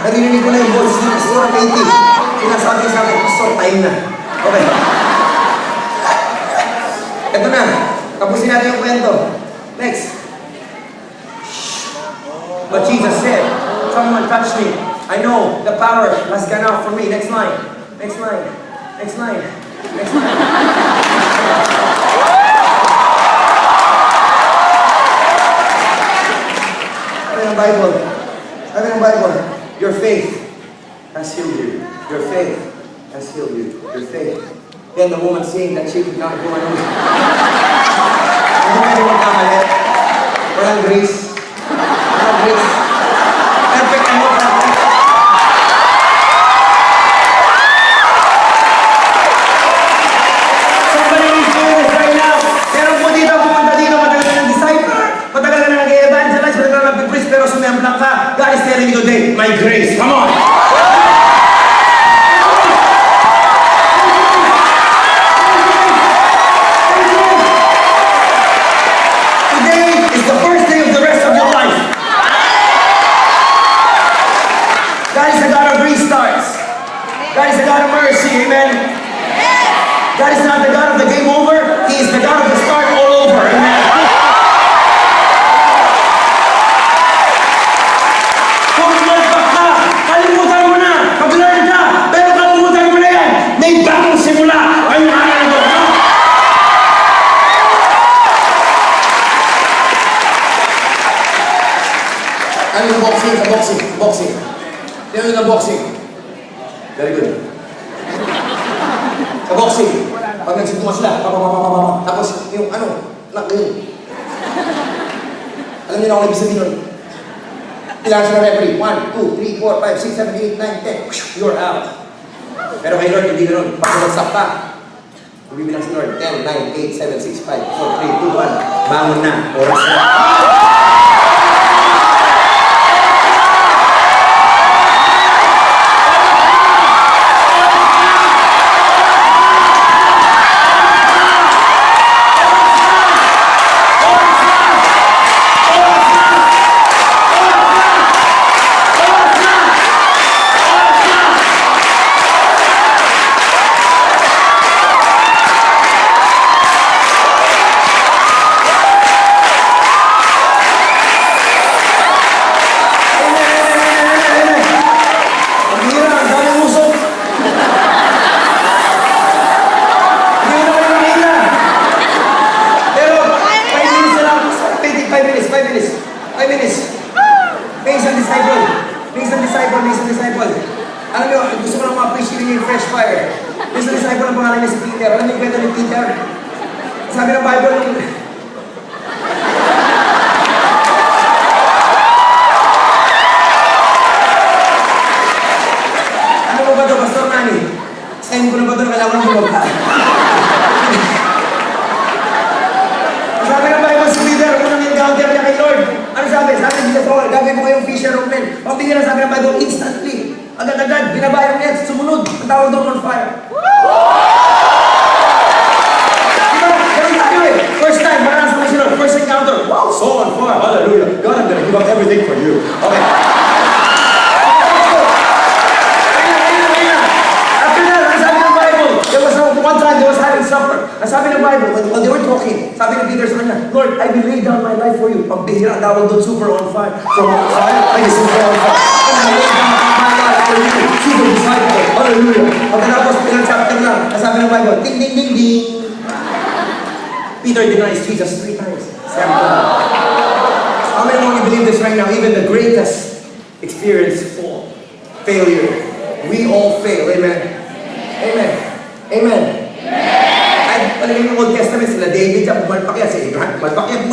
Narinig ko na yung boses ni Pastor Katie. Sinasabi sa akin, Pastor, time na. Okay. Ito na. Tapusin natin yung kwento. Next. But Jesus said, someone touch me. I know the power has gone out for me. Next line. Next line. Next line. Next line. Sabi ng Bible. Sabi ng Bible. Your faith has healed you. Your faith has healed you. Your faith. Then the woman saying that she could not go on. Hindi pwede magkamali. Walang grace. Walang grace. Perfect and not perfect. Somebody needs to do this right now. Meron po dito, pumunta dito, matagal na ng disciple, matagal na nag-evangelize, matagal na nag-preach, pero sumemblang ka. God is telling you today, my grace. Come on! God is the God of mercy, amen? God is not the God of the game over, He is the God of the start all over, amen? Kung malpak ka, kalimutan mo na, pag-learn ka, pero kalimutan mo na yan, may bagong simula, ay mga ito, ha? Ano yung boxing? Sa boxing? Boxing. Ano yung boxing? Very good. Sa boxing, pag nagsituma sila, tapos yung ano, yun. Alam niyo na akong ibig sabihin nun. Kailangan siya ng referee. 1, 2, 3, 4, 5, 6, 7, 8, 9, 10. You're out. Pero kay Lord, hindi ganoon. Pag nagsak ka, bumibilang si Lord. 10, 9, 8, 7, 6, 5, 4, 3, 2, 1. Bangon na. Oras na. Alam niyo, gusto ko lang ma-appreciate yung fresh fire. Yung sa disciple ang pangalan niya si Peter. Alam niyo yung kwento ni Peter? Sabi ng Bible nung... Ano mo ba ito, Pastor Manny? Send ko na ba ito? Kailangan ko ng bumaba. Sabi ng Bible si Peter, unang encounter niya kay Lord. Ano sabi? Sabi ni Dela Torre, gagawin ko kayong fisher of men. Pambihira, sabi ng Bible, instantly. Agad-agad, binaba yung net, sumunod. Ang tawag doon on fire. Diba? Ganun tayo eh. First time, maranasan mo si Lord. First encounter. Wow, so on fire. Hallelujah. God, I'm gonna give up everything for you. Okay. After that, ang sabi ng Bible, there was one time they was having supper. Ang sabi ng Bible, when they were talking, sabi ng Peter sa kanya, Lord, I will lay down my life for you. Pambihira, ang tawag doon, super on fire. From on fire, ay super on fire. And I lay down my life for you. Super disciple. Hallelujah. Pagkatapos, ilang chapter lang, ang sabi ng Bible, ding, ding, ding, ding. Peter denies Jesus 3 times. How many of you believe this right now? Even the greatest experience failure. We all fail. Amen. Amen. Amen. Ay, talagang yung Old Testament, sila David, pumalpak yan, si Abraham, pumalpak yan.